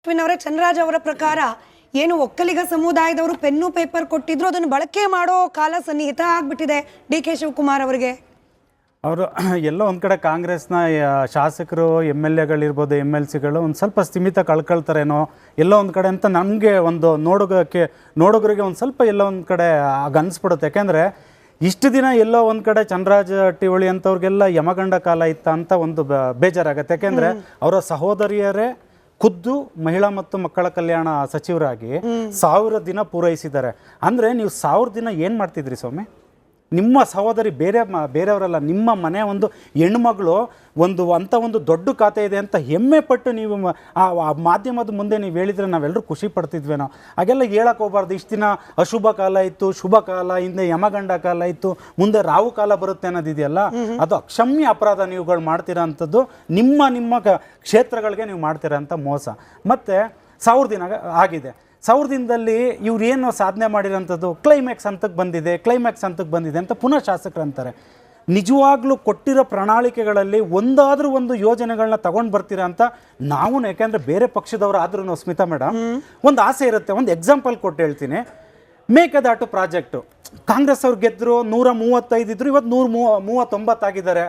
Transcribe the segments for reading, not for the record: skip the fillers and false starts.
ಅವರೇ ಚಂದ್ರರಾಜ್ ಅವರ ಪ್ರಕಾರ ಏನು ಒಕ್ಕಲಿಗ ಸಮುದಾಯದವರು ಪೆನ್ನು ಪೇಪರ್ ಕೊಟ್ಟಿದ್ರು ಅದನ್ನು ಬಳಕೆ ಮಾಡೋ ಕಾಲ ಸನ್ನಿಹಿತ ಆಗ್ಬಿಟ್ಟಿದೆ ಡಿ ಕೆ ಶಿವಕುಮಾರ್ ಅವರಿಗೆ. ಅವರು ಎಲ್ಲೋ ಒಂದು ಕಡೆ ಕಾಂಗ್ರೆಸ್ನ ಶಾಸಕರು MLAಗಳಿರ್ಬೋದು MLCಗಳು ಒಂದು ಸ್ವಲ್ಪ ಸ್ಥಿಮಿತ ಕಳ್ಕೊಳ್ತಾರೇನೋ ಎಲ್ಲೋ ಒಂದು ಕಡೆ ಅಂತ ನಮಗೆ ಒಂದು ನೋಡುಗರಿಗೆ ಒಂದು ಸ್ವಲ್ಪ ಎಲ್ಲೋ ಒಂದು ಕಡೆ ಆಗ ಅನಿಸ್ಬಿಡುತ್ತೆ. ಯಾಕೆಂದರೆ ಇಷ್ಟು ದಿನ ಎಲ್ಲೋ ಒಂದು ಕಡೆ ಚಂದ್ರರಾಜ್ ಹಟ್ಟಿಹೊಳಿ ಅಂಥವ್ರಿಗೆಲ್ಲ ಯಮಗಂಡ ಕಾಲ ಇತ್ತ ಅಂತ ಒಂದು ಬೇಜಾರಾಗತ್ತೆ. ಯಾಕೆಂದರೆ ಅವರ ಸಹೋದರಿಯರೇ ಖುದ್ದು ಮಹಿಳಾ ಮತ್ತು ಮಕ್ಕಳ ಕಲ್ಯಾಣ ಸಚಿವರಾಗಿ 1000 ದಿನ ಪೂರೈಸಿದ್ದಾರೆ. ಅಂದರೆ ನೀವು 1000 ದಿನ ಏನು ಮಾಡ್ತಿದ್ರಿ ಸ್ವಾಮಿ? ನಿಮ್ಮ ಸಹೋದರಿ ಬೇರೆಯವರಲ್ಲ, ನಿಮ್ಮ ಮನೆ ಒಂದು ಹೆಣ್ಮಗಳು ಒಂದು ದೊಡ್ಡ ಖಾತೆ ಇದೆ ಅಂತ ಹೆಮ್ಮೆ ಪಟ್ಟು ನೀವು ಆ ಮಾಧ್ಯಮದ ಮುಂದೆ ನೀವು ಹೇಳಿದರೆ ನಾವೆಲ್ಲರೂ ಖುಷಿ ಪಡ್ತಿದ್ವೇನೋ. ಹಾಗೆಲ್ಲ ಹೇಳಕ್ಕೆ ಹೋಗ್ಬಾರ್ದು. ಇಷ್ಟು ದಿನ ಅಶುಭ ಕಾಲ ಇತ್ತು, ಶುಭ ಕಾಲ, ಹಿಂದೆ ಯಮಗಂಡ ಕಾಲ ಇತ್ತು, ಮುಂದೆ ರಾವು ಕಾಲ ಬರುತ್ತೆ ಅನ್ನೋದಿದೆಯಲ್ಲ, ಅದು ಅಕ್ಷಮ್ಯ ಅಪರಾಧ ನೀವುಗಳು ಮಾಡ್ತೀರಾ ಅಂಥದ್ದು. ನಿಮ್ಮ ಕ್ಷೇತ್ರಗಳಿಗೆ ನೀವು ಮಾಡ್ತೀರಾ ಅಂತ ಮೋಸ. ಮತ್ತು 1000 ದಿನ ಆಗಿದೆ. 1000 ದಿನದಲ್ಲಿ ಇವ್ರು ಏನು ಸಾಧನೆ ಮಾಡಿರೋಂಥದ್ದು ಕ್ಲೈಮ್ಯಾಕ್ಸ್ ಹಂತಕ್ಕೆ ಬಂದಿದೆ ಅಂತ ಪುನಃ ಶಾಸಕರು ಅಂತಾರೆ. ನಿಜವಾಗ್ಲೂ ಕೊಟ್ಟಿರೋ ಪ್ರಣಾಳಿಕೆಗಳಲ್ಲಿ ಒಂದಾದರೂ ಒಂದು ಯೋಜನೆಗಳನ್ನ ತಗೊಂಡು ಬರ್ತೀರಾ ಅಂತ ನಾವು, ಯಾಕೆಂದರೆ ಬೇರೆ ಪಕ್ಷದವರು ಆದ್ರೂ ಸ್ಮಿತಾ ಮೇಡಮ್ ಒಂದು ಆಸೆ ಇರುತ್ತೆ. ಒಂದು ಎಕ್ಸಾಂಪಲ್ ಕೊಟ್ಟು ಹೇಳ್ತೀನಿ. ಮೇಕೆದಾಟು ಪ್ರಾಜೆಕ್ಟು ಕಾಂಗ್ರೆಸ್ ಅವ್ರು ಗೆದ್ದರು, 135 ಇದ್ರು, ಇವತ್ತು 139 ಆಗಿದ್ದಾರೆ.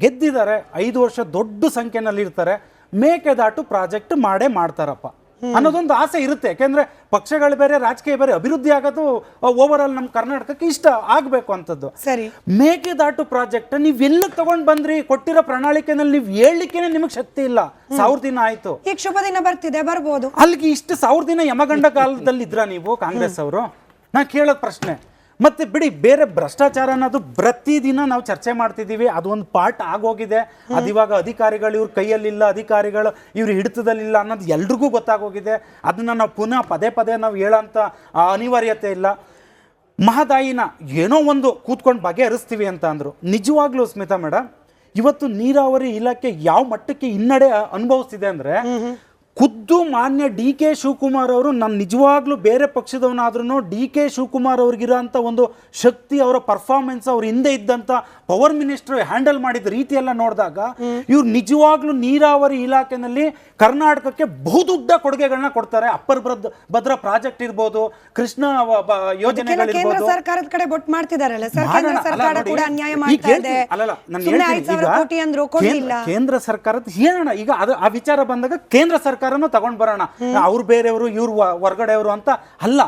ಗೆದ್ದಿದ್ದಾರೆ, 5 ವರ್ಷ ದೊಡ್ಡ ಸಂಖ್ಯೆನಲ್ಲಿ ಇರ್ತಾರೆ. ಮೇಕೆದಾಟು ಪ್ರಾಜೆಕ್ಟ್ ಮಾಡ್ತಾರಪ್ಪ ಅನ್ನೋದೊಂದು ಆಸೆ ಇರುತ್ತೆ. ಯಾಕೆಂದರೆ ಪಕ್ಷಗಳು ಬೇರೆ, ರಾಜಕೀಯ ಬೇರೆ, ಅಭಿವೃದ್ಧಿ ಆಗೋದು ಓವರ್ ಆಲ್ ನಮ್ಮ ಕರ್ನಾಟಕಕ್ಕೆ ಇಷ್ಟ ಆಗಬೇಕು ಅಂತದ್ದು. ಸರಿ, ಮೇಕೆದಾಟು ಪ್ರಾಜೆಕ್ಟ್ ನೀವೆಲ್ಲ ತಗೊಂಡು ಬಂದ್ರಿ? ಕೊಟ್ಟಿರೋ ಪ್ರಣಾಳಿಕೆನಲ್ಲಿ ನೀವು ಹೇಳಲಿಕ್ಕೆ ನಿಮಗೆ ಶಕ್ತಿ ಇಲ್ಲ. 1000 ದಿನ ಆಯ್ತು, ಈಗ ಶುಭ ದಿನ ಬರ್ತಿದೆ, ಬರ್ಬೋದು. ಅಲ್ಲಿಗೆ ಇಷ್ಟು 1000 ದಿನ ಯಮಗಂಡ ಕಾಲದಲ್ಲಿ ಇದ್ರ ನೀವು ಕಾಂಗ್ರೆಸ್ ಅವರು? ನಾನು ಕೇಳೋದು ಪ್ರಶ್ನೆ. ಮತ್ತೆ ಬಿಡಿ, ಬೇರೆ ಭ್ರಷ್ಟಾಚಾರ ಅನ್ನೋದು ಪ್ರತಿದಿನ ನಾವು ಚರ್ಚೆ ಮಾಡ್ತಿದ್ದೀವಿ, ಅದು ಒಂದು ಪಾರ್ಟ್ ಆಗೋಗಿದೆ. ಅದು ಇವಾಗ ಅಧಿಕಾರಿಗಳು ಇವ್ರ ಕೈಯಲ್ಲಿಲ್ಲ, ಅಧಿಕಾರಿಗಳು ಇವ್ರ ಹಿಡಿತದಲ್ಲಿಲ್ಲ ಅನ್ನೋದು ಎಲ್ರಿಗೂ ಗೊತ್ತಾಗೋಗಿದೆ. ಅದನ್ನು ನಾವು ಪುನಃ ಪದೇ ನಾವು ಹೇಳೋಂಥ ಅನಿವಾರ್ಯತೆ ಇಲ್ಲ. ಮಹದಾಯಿನ ಏನೋ ಒಂದು ಕೂತ್ಕೊಂಡು ಬಗೆಹರಿಸ್ತೀವಿ ಅಂತ ಅಂದರು. ನಿಜವಾಗ್ಲೂ ಸ್ಮಿತಾ ಮೇಡಮ್, ಇವತ್ತು ನೀರಾವರಿ ಇಲಾಖೆ ಯಾವ ಮಟ್ಟಕ್ಕೆ ಹಿನ್ನಡೆ ಅನುಭವಿಸ್ತಿದೆ ಅಂದರೆ, ಖುದ್ದು ಮಾನ್ಯ ಡಿ ಕೆ ಶಿವಕುಮಾರ್ ಅವರು, ನಾನು ನಿಜವಾಗ್ಲೂ ಬೇರೆ ಪಕ್ಷದವನಾದ್ರೂ ಡಿ ಕೆ ಶಿವಕುಮಾರ್ ಅವ್ರಿಗಿರೋಂಥ ಒಂದು ಶಕ್ತಿ, ಅವರ ಪರ್ಫಾರ್ಮೆನ್ಸ್, ಅವ್ರ ಹಿಂದೆ ಇದ್ದಂಥ ಪವರ್ ಮಿನಿಸ್ಟರ್ ಹ್ಯಾಂಡಲ್ ಮಾಡಿದ ರೀತಿ ಎಲ್ಲ ನೋಡಿದಾಗ ಇವ್ರು ನಿಜವಾಗ್ಲೂ ನೀರಾವರಿ ಇಲಾಖೆನಲ್ಲಿ ಕರ್ನಾಟಕಕ್ಕೆ ಬಹುದೊಡ್ಡ ಕೊಡುಗೆಗಳನ್ನ ಕೊಡ್ತಾರೆ. ಅಪ್ಪರ್ ಭದ್ರಾ ಪ್ರಾಜೆಕ್ಟ್ ಇರ್ಬೋದು, ಕೃಷ್ಣ ಯೋಜನೆಗಳಿರ್ಬೋದು. ಕೇಂದ್ರ ಸರ್ಕಾರದ ಕಡೆ ಬೊಟ್ಟು ಮಾಡ್ತಿದಾರಲ್ಲ ಸರ್, ಕೇಂದ್ರ ಸರ್ಕಾರ ಕೂಡ ಅನ್ಯಾಯ ಮಾಡ್ತಾ ಇದೆ. ಕೇಂದ್ರ ಸರ್ಕಾರದ ಹೇಳೋಣ, ಈಗ ಅದು ಆ ವಿಚಾರ ಬಂದಾಗ ಕೇಂದ್ರ ಸರ್ಕಾರನೂ ತಗೊಂಡ್ ಬರೋಣ. ಅವ್ರು ಬೇರೆಯವರು, ಇವ್ರು ಹೊರಗಡೆಯವರು ಅಂತ ಅಲ್ಲ.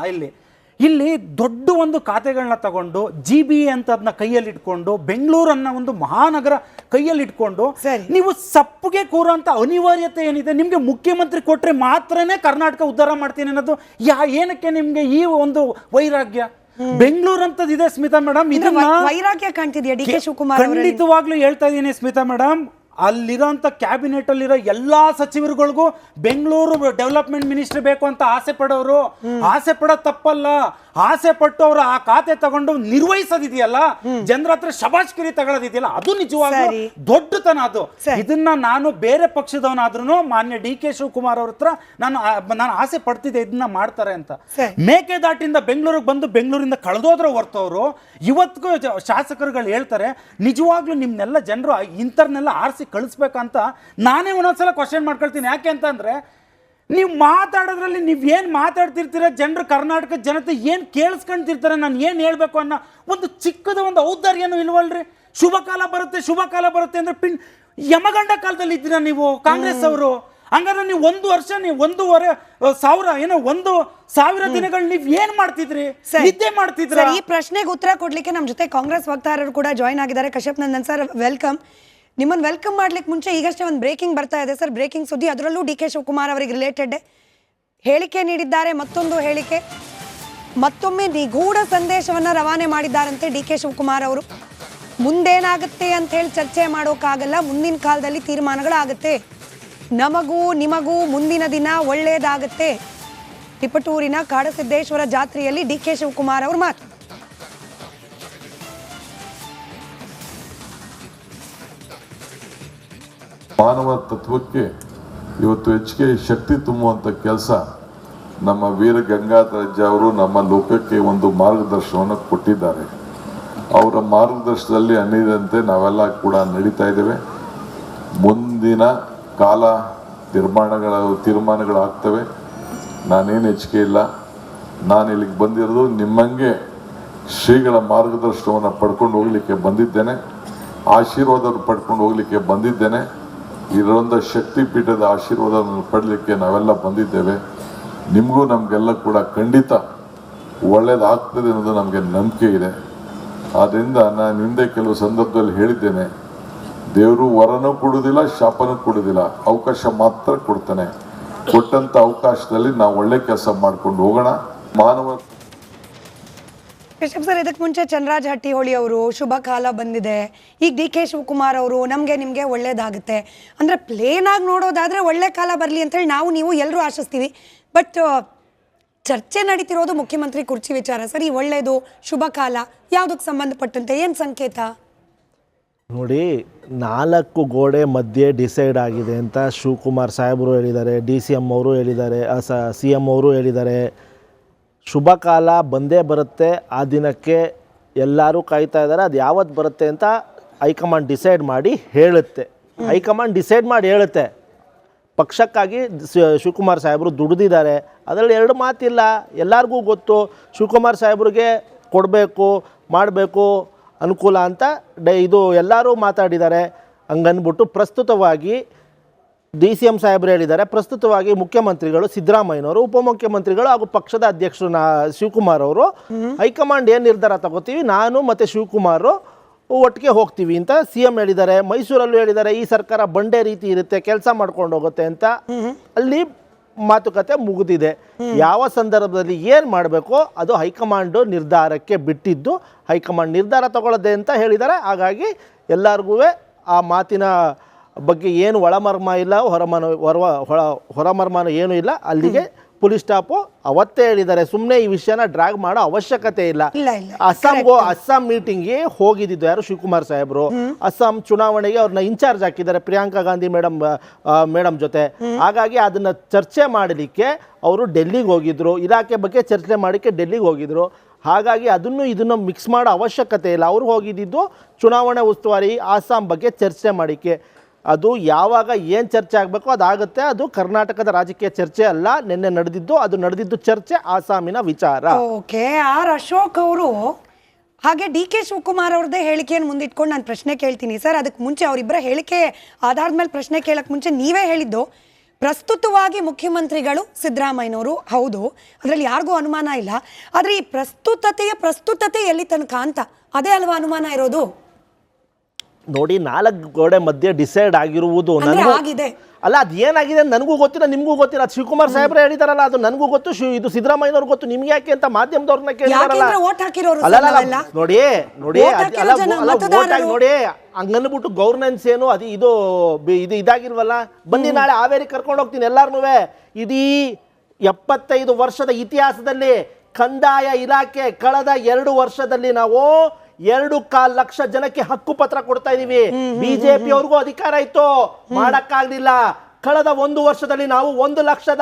ಇಲ್ಲಿ ದೊಡ್ಡ ಒಂದು ಖಾತೆಗಳನ್ನ ತಗೊಂಡು GBA ಅಂತ ಅದನ್ನ ಕೈಯಲ್ಲಿ ಇಟ್ಕೊಂಡು, ಬೆಂಗಳೂರನ್ನ ಒಂದು ಮಹಾನಗರ ಕೈಯಲ್ಲಿ ಇಟ್ಕೊಂಡು ನೀವು ಸಪ್ಪಗೆ ಕೂರುವಂತ ಅನಿವಾರ್ಯತೆ ಏನಿದೆ? ನಿಮ್ಗೆ ಮುಖ್ಯಮಂತ್ರಿ ಕೊಟ್ರೆ ಮಾತ್ರನೇ ಕರ್ನಾಟಕ ಉದ್ಧಾರ ಮಾಡ್ತೀನಿ ಅನ್ನೋದು ಏನಕ್ಕೆ ನಿಮ್ಗೆ ಈ ಒಂದು ವೈರಾಗ್ಯ? ಬೆಂಗಳೂರು ಅಂತದಿದೆ ಸ್ಮಿತಾ ಮೇಡಮ್, ಇದನ್ನ ವೈರಾಗ್ಯ ಕಾಣ್ತಿದ್ಯಾ ಡಿ ಕೆ ಶಿವಕುಮಾರ್? ಖಂಡಿತವಾಗ್ಲೂ ಹೇಳ್ತಾ ಇದೀನಿ ಸ್ಮಿತಾ ಮೇಡಮ್. ಅಲ್ಲಿರೋಂಥ ಕ್ಯಾಬಿನೆಟ್ ಅಲ್ಲಿರೋ ಎಲ್ಲಾ ಸಚಿವರುಗಳಿಗೂ ಬೆಂಗಳೂರು ಡೆವಲಪ್ಮೆಂಟ್ ಮಿನಿಸ್ಟರ್ ಬೇಕು ಅಂತ ಆಸೆ ಪಡೋರು. ಆಸೆ ಪಡೋದು ತಪ್ಪಲ್ಲ. ಆಸೆ ಪಟ್ಟು ಅವರು ಆ ಖಾತೆ ತಗೊಂಡು ನಿರ್ವಹಿಸೋದಿದೆಯಲ್ಲ, ಜನರ ಹತ್ರ ಶಬಾಷ್ಗಿರಿ ತಗೊಳ್ಳೋದಿದೆಯಲ್ಲ, ಅದು ನಿಜವಾಗ್ಲೂ ದೊಡ್ಡತನ. ಅದು ಇದನ್ನ ನಾನು ಬೇರೆ ಪಕ್ಷದವನಾದ್ರೂ ಮಾನ್ಯ ಡಿ ಕೆ ಶಿವಕುಮಾರ್ ಅವ್ರ ಹತ್ರ ನಾನು ಆಸೆ ಪಡ್ತಿದ್ದೆ ಇದನ್ನ ಮಾಡ್ತಾರೆ ಅಂತ. ಮೇಕೆದಾಟಿಂದ ಬೆಂಗಳೂರಿಗೆ ಬಂದು ಬೆಂಗಳೂರಿಂದ ಕಳೆದೋದ್ರ ಹೊರ್ತವ್ರು ಇವತ್ತಿಗೂ ಶಾಸಕರುಗಳು ಹೇಳ್ತಾರೆ, ನಿಜವಾಗ್ಲೂ ನಿಮ್ನೆಲ್ಲ ಜನರು ಇಂಥರ್ನೆಲ್ಲ ಆರಿಸಿ ಕಳಿಸ್ಬೇಕಂತ ನಾನೇ ಒಂದೊಂದ್ಸಲ ಕ್ವಶನ್ ಮಾಡ್ಕೊಳ್ತೀನಿ. ಯಾಕೆ ಅಂತಂದ್ರೆ, ನೀವು ಮಾತಾಡೋದ್ರಲ್ಲಿ ನೀವೇನು ಮಾತಾಡ್ತಿರ್ತೀರ, ಜನರು, ಕರ್ನಾಟಕದ ಜನತೆ ಏನು ಕೇಳಿಸ್ಕೊಂತಿರ್ತಾರೆ, ನಾನು ಏನು ಹೇಳಬೇಕು ಅನ್ನೋ ಒಂದು ಚಿಕ್ಕದ ಒಂದು ಔದಾರ್ಯನೂ ಇಲ್ವಲ್ರಿ? ಶುಭ ಕಾಲ ಬರುತ್ತೆ ಅಂದ್ರೆ ಯಮಗಂಡ ಕಾಲದಲ್ಲಿ ಇದ್ದೀರಾ ನೀವು ಕಾಂಗ್ರೆಸ್ ಅವರು. ಹಂಗಾದ್ರೆ ನೀವು 1 ವರ್ಷ, ನೀವು 1,500 ದಿನಗಳು ನೀವು ಏನ್ ಮಾಡ್ತಿದ್ರಿ? ನಿದ್ದೆ ಮಾಡ್ತಿದ್ರ? ಈ ಪ್ರಶ್ನೆಗೆ ಉತ್ತರ ಕೊಡ್ಲಿಕ್ಕೆ ನಮ್ಮ ಜೊತೆ ಕಾಂಗ್ರೆಸ್ ವಕ್ತಾರರು ಕೂಡ ಜಾಯ್ನ್ ಆಗಿದ್ದಾರೆ. Kashyap Nandan sir, welcome. ನಿಮ್ಮನ್ನು ವೆಲ್ಕಮ್ ಮಾಡ್ಲಿಕ್ಕೆ ಮುಂಚೆ ಈಗಷ್ಟೇ ಒಂದು ಬ್ರೇಕಿಂಗ್ ಬರ್ತಾ ಇದೆ ಸರ್, ಬ್ರೇಕಿಂಗ್ ಸುದ್ದಿ. ಅದರಲ್ಲೂ ಡಿ ಕೆ ಶಿವಕುಮಾರ್ ಅವರಿಗೆ ರಿಲೇಟೆಡ್ ಹೇಳಿಕೆ ನೀಡಿದ್ದಾರೆ. ಮತ್ತೊಂದು ಹೇಳಿಕೆ, ಮತ್ತೊಮ್ಮೆ ನಿಗೂಢ ಸಂದೇಶವನ್ನು ರವಾನೆ ಮಾಡಿದ್ದಾರಂತೆ ಡಿ ಕೆ ಶಿವಕುಮಾರ್ ಅವರು. ಮುಂದೇನಾಗುತ್ತೆ ಅಂತ ಹೇಳಿ ಚರ್ಚೆ ಮಾಡೋಕ್ಕಾಗಲ್ಲ, ಮುಂದಿನ ಕಾಲದಲ್ಲಿ ತೀರ್ಮಾನಗಳಾಗುತ್ತೆ. ನಮಗೂ ನಿಮಗೂ ಮುಂದಿನ ದಿನ ಒಳ್ಳೆಯದಾಗುತ್ತೆ. ತಿಪಟೂರಿನ ಕಾಡಸಿದ್ದೇಶ್ವರ ಜಾತ್ರೆಯಲ್ಲಿ ಡಿ ಕೆ ಶಿವಕುಮಾರ್ ಅವರು ಮಾತು. ಮಾನವ ತತ್ವಕ್ಕೆ ಇವತ್ತು ಹೆಚ್ಚಿಗೆ ಶಕ್ತಿ ತುಂಬುವಂಥ ಕೆಲಸ ನಮ್ಮ ವೀರ ಗಂಗಾಧರಜ್ಜ ಅವರು ನಮ್ಮ ಲೋಕಕ್ಕೆ ಒಂದು ಮಾರ್ಗದರ್ಶನವನ್ನು ಕೊಟ್ಟಿದ್ದಾರೆ. ಅವರ ಮಾರ್ಗದರ್ಶನದಲ್ಲಿ ಅನ್ನಿದಂತೆ ನಾವೆಲ್ಲ ಕೂಡ ನಡೀತಾ ಇದ್ದೇವೆ. ಮುಂದಿನ ಕಾಲ ತೀರ್ಮಾನಗಳಾಗ್ತವೆ. ನಾನೇನು ಹೆಚ್ಚಿಗೆ ಇಲ್ಲ. ನಾನು ಇಲ್ಲಿಗೆ ಬಂದಿರೋದು ನಿಮ್ಮಂಗೆ ಶ್ರೀಗಳ ಮಾರ್ಗದರ್ಶನವನ್ನು ಪಡ್ಕೊಂಡು ಹೋಗ್ಲಿಕ್ಕೆ ಬಂದಿದ್ದೇನೆ, ಆಶೀರ್ವಾದವನ್ನು ಪಡ್ಕೊಂಡು ಹೋಗ್ಲಿಕ್ಕೆ ಬಂದಿದ್ದೇನೆ. ಇರೋಂಥ ಶಕ್ತಿ ಪೀಠದ ಆಶೀರ್ವಾದವನ್ನು ಪಡಲಿಕ್ಕೆ ನಾವೆಲ್ಲ ಬಂದಿದ್ದೇವೆ. ನಿಮಗೂ ನಮಗೆಲ್ಲ ಕೂಡ ಖಂಡಿತ ಒಳ್ಳೇದಾಗ್ತದೆ ಅನ್ನೋದು ನಮಗೆ ನಂಬಿಕೆ ಇದೆ. ಆದ್ದರಿಂದ ನಾನು ಹಿಂದೆ ಕೆಲವು ಸಂದರ್ಭದಲ್ಲಿ ಹೇಳಿದ್ದೇನೆ, ದೇವರು ವರನೂ ಕೊಡುವುದಿಲ್ಲ, ಶಾಪನೂ ಕೊಡುವುದಿಲ್ಲ, ಅವಕಾಶ ಮಾತ್ರ ಕೊಡ್ತಾನೆ. ಕೊಟ್ಟಂಥ ಅವಕಾಶದಲ್ಲಿ ನಾವು ಒಳ್ಳೆ ಕೆಲಸ ಮಾಡ್ಕೊಂಡು ಹೋಗೋಣ. ಮಾನವ ಕಶ್ಯಪ್ ಸರ್, ಇದಕ್ಕೆ ಮುಂಚೆ ಚಂದ್ರರಾಜ್ ಹಟ್ಟಿಹೊಳಿ ಅವರು ಶುಭ ಕಾಲ ಬಂದಿದೆ, ಈಗ ಡಿ ಕೆ ಶಿವಕುಮಾರ್ ಅವರು ನಮಗೆ ನಿಮಗೆ ಒಳ್ಳೇದಾಗುತ್ತೆ ಅಂದರೆ ಪ್ಲೇನ್ ಆಗಿ ನೋಡೋದಾದರೆ ಒಳ್ಳೆ ಕಾಲ ಬರಲಿ ಅಂತೇಳಿ ನೀವು ಎಲ್ಲರೂ ಆಶಿಸ್ತೀವಿ. ಬಟ್ ಚರ್ಚೆ ನಡೀತಿರೋದು ಮುಖ್ಯಮಂತ್ರಿ ಕುರ್ಚಿ ವಿಚಾರ ಸರ್. ಈ ಒಳ್ಳೆಯದು ಶುಭ ಕಾಲ ಯಾವುದಕ್ಕೆ ಸಂಬಂಧಪಟ್ಟಂತೆ ಏನು ಸಂಕೇತ? ನೋಡಿ, 4 ಗೋಡೆ ಮಧ್ಯೆ ಡಿಸೈಡ್ ಆಗಿದೆ ಅಂತ ಶಿವಕುಮಾರ್ ಸಾಹೇಬರು ಹೇಳಿದ್ದಾರೆ, DCM ಅವರು ಹೇಳಿದ್ದಾರೆ, CM ಅವರು ಹೇಳಿದ್ದಾರೆ. ಶುಭ ಕಾಲ ಬಂದೇ ಬರುತ್ತೆ, ಆ ದಿನಕ್ಕೆ ಎಲ್ಲರೂ ಕಾಯ್ತಾ ಇದ್ದಾರೆ. ಅದು ಯಾವತ್ತು ಬರುತ್ತೆ ಅಂತ ಹೈಕಮಾಂಡ್ ಡಿಸೈಡ್ ಮಾಡಿ ಹೇಳುತ್ತೆ. ಹೈಕಮಾಂಡ್ ಡಿಸೈಡ್ ಮಾಡಿ ಹೇಳುತ್ತೆ. ಪಕ್ಷಕ್ಕಾಗಿ ಶಿವಕುಮಾರ್ ಸಾಹೇಬರು ದುಡಿದಿದ್ದಾರೆ, ಅದರಲ್ಲಿ 2 ಮಾತಿಲ್ಲ. ಎಲ್ಲರಿಗೂ ಗೊತ್ತು ಶಿವಕುಮಾರ್ ಸಾಹೇಬ್ರಿಗೆ ಕೊಡಬೇಕು, ಮಾಡಬೇಕು ಅನುಕೂಲ ಅಂತ ಇದು ಎಲ್ಲರೂ ಮಾತಾಡಿದ್ದಾರೆ. ಹಂಗನ್ಬಿಟ್ಟು ಪ್ರಸ್ತುತವಾಗಿ DCM ಸಾಹೇಬರು ಹೇಳಿದ್ದಾರೆ, ಪ್ರಸ್ತುತವಾಗಿ ಮುಖ್ಯಮಂತ್ರಿಗಳು ಸಿದ್ದರಾಮಯ್ಯನವರು, ಉಪಮುಖ್ಯಮಂತ್ರಿಗಳು ಹಾಗೂ ಪಕ್ಷದ ಅಧ್ಯಕ್ಷರು ಶಿವಕುಮಾರ್ ಅವರು ಹೈಕಮಾಂಡ್ ಏನು ನಿರ್ಧಾರ ತಗೋತೀವಿ ನಾನು ಮತ್ತು ಶಿವಕುಮಾರ್ ಒಟ್ಟಿಗೆ ಹೋಗ್ತೀವಿ ಅಂತ CM ಹೇಳಿದ್ದಾರೆ. ಮೈಸೂರಲ್ಲೂ ಹೇಳಿದ್ದಾರೆ, ಈ ಸರ್ಕಾರ ಬಂಡೆ ರೀತಿ ಇರುತ್ತೆ, ಕೆಲಸ ಮಾಡ್ಕೊಂಡು ಹೋಗುತ್ತೆ ಅಂತ. ಅಲ್ಲಿ ಮಾತುಕತೆ ಮುಗಿದಿದೆ. ಯಾವ ಸಂದರ್ಭದಲ್ಲಿ ಏನು ಮಾಡಬೇಕೋ ಅದು ಹೈಕಮಾಂಡ್ ನಿರ್ಧಾರಕ್ಕೆ ಬಿಟ್ಟಿದ್ದು, ಹೈಕಮಾಂಡ್ ನಿರ್ಧಾರ ತಗೊಳ್ಳೋದೆ ಅಂತ ಹೇಳಿದ್ದಾರೆ. ಹಾಗಾಗಿ ಎಲ್ಲರಿಗೂ ಆ ಮಾತಿನ ಬಗ್ಗೆ ಏನು ಒಳಮರ್ಮ ಇಲ್ಲ, ಹೊರಮರ್ಮನ ಏನೂ ಇಲ್ಲ. ಅಲ್ಲಿಗೆ ಪೊಲೀಸ್ ಸ್ಟಾಪು ಅವತ್ತೇ ಹೇಳಿದ್ದಾರೆ. ಸುಮ್ಮನೆ ಈ ವಿಷಯನ ಡ್ರ್ಯಾಗ್ ಮಾಡೋ ಅವಶ್ಯಕತೆ ಇಲ್ಲ. ಅಸ್ಸಾಂ ಮೀಟಿಂಗ್ಗೆ ಹೋಗಿದ್ದು ಯಾರು? ಶಿವಕುಮಾರ್ ಸಾಹೇಬರು. ಅಸ್ಸಾಂ ಚುನಾವಣೆಗೆ ಅವ್ರನ್ನ ಇನ್ಚಾರ್ಜ್ ಹಾಕಿದ್ದಾರೆ ಪ್ರಿಯಾಂಕಾ ಗಾಂಧಿ ಮೇಡಮ್ ಜೊತೆ. ಹಾಗಾಗಿ ಅದನ್ನ ಚರ್ಚೆ ಮಾಡಲಿಕ್ಕೆ ಅವರು ಡೆಲ್ಲಿಗೆ ಹೋಗಿದ್ರು, ಇಲಾಖೆ ಬಗ್ಗೆ ಚರ್ಚೆ ಮಾಡಲಿಕ್ಕೆ ಡೆಲ್ಲಿಗೆ ಹೋಗಿದ್ರು. ಹಾಗಾಗಿ ಇದನ್ನು ಮಿಕ್ಸ್ ಮಾಡೋ ಅವಶ್ಯಕತೆ ಇಲ್ಲ. ಅವ್ರು ಹೋಗಿದ್ದು ಚುನಾವಣೆ ಉಸ್ತುವಾರಿ ಅಸ್ಸಾಂ ಬಗ್ಗೆ ಚರ್ಚೆ ಮಾಡಲಿಕ್ಕೆ. ಅದು ಯಾವಾಗ ಏನು ಚರ್ಚೆ ಆಗಬೇಕೋ ಅದಾಗುತ್ತೆ. ಅದು ಕರ್ನಾಟಕದ ರಾಜಕೀಯ ಚರ್ಚೆ ಅಲ್ಲ. ನಿನ್ನೆ ನಡೆದಿದ್ದು ಚರ್ಚೆ ಆಸಾಮಿನ ವಿಚಾರ. ಓಕೆ, ಆರ್ ಅಶೋಕ್ ಅವರು ಹಾಗೆ ಡಿ ಕೆ ಶಿವಕುಮಾರ್ ಅವ್ರದ್ದೇ ಹೇಳಿಕೆಯನ್ನು ಮುಂದಿಟ್ಕೊಂಡು ನಾನು ಪ್ರಶ್ನೆ ಕೇಳ್ತೀನಿ ಸರ್. ಅದಕ್ಕೆ ಮುಂಚೆ ಅವರಿಬ್ಬರ ಹೇಳಿಕೆ ಆಧಾರದ ಮೇಲೆ ಪ್ರಶ್ನೆ ಕೇಳಕ್ಕೆ ಮುಂಚೆ ನೀವೇ ಹೇಳಿದ್ದು ಪ್ರಸ್ತುತವಾಗಿ ಮುಖ್ಯಮಂತ್ರಿಗಳು ಸಿದ್ದರಾಮಯ್ಯನವರು, ಹೌದು, ಅದರಲ್ಲಿ ಯಾರಿಗೂ ಅನುಮಾನ ಇಲ್ಲ. ಆದರೆ ಈ ಪ್ರಸ್ತುತತೆ ಎಲ್ಲಿ ತನಕ ಅಂತ ಅದೇ ಅಲ್ವಾ ಅನುಮಾನ ಇರೋದು? ನೋಡಿ, 4 ಗೋಡೆ ಮಧ್ಯೆ ಡಿಸೈಡ್ ಆಗಿರುವುದು ಆಗಿದೆ ಅಲ್ಲ. ಅದು ಏನಾಗಿದೆ ನನಗೂ ಗೊತ್ತಿಲ್ಲ, ನಿಮಗೂ ಗೊತ್ತಿಲ್ಲ. ಅದು ಶಿವಕುಮಾರ್ ಸಾಹೇಬ್ರೆ ಹೇಳಿದಾರಲ್ಲ, ಅದು ನನಗೂ ಗೊತ್ತು, ಇದು ಸಿದ್ದರಾಮಯ್ಯನವ್ರಿಗೆ ಗೊತ್ತು. ನಿಮ್ಗೆ ಯಾಕೆ ಅಂತ ಮಾಧ್ಯಮದವ್ರನ್ನ ಕೇಳಿದಾರಲ್ಲ. ನೋಡಿ ಹಂಗನ್ಬಿಟ್ಟು ಗೌರ್ನೆನ್ಸ್ ಏನು ಅದು ಇದು ಇದಾಗಿಲ್ವಲ್ಲ. ಬನ್ನಿ ನಾಳೆ ಹಾವೇರಿ ಕರ್ಕೊಂಡು ಹೋಗ್ತೀನಿ ಎಲ್ಲಾರ್ನೂ. ಇಡೀ 75 ವರ್ಷದ ಇತಿಹಾಸದಲ್ಲಿ ಕಂದಾಯ ಇಲಾಖೆ ಕಳೆದ 2 ವರ್ಷದಲ್ಲಿ ನಾವು 2.25 ಲಕ್ಷ ಜನಕ್ಕೆ ಹಕ್ಕುಪತ್ರ ಕೊಡ್ತಾ ಇದೀವಿ. ಬಿಜೆಪಿ ಅವ್ರಿಗೂ ಅಧಿಕಾರ ಇತ್ತು, ಮಾಡಕ್ಕಾಗ್ಲಿಲ್ಲ. ಕಳೆದ 1 ವರ್ಷದಲ್ಲಿ ನಾವು 1 ಲಕ್ಷದ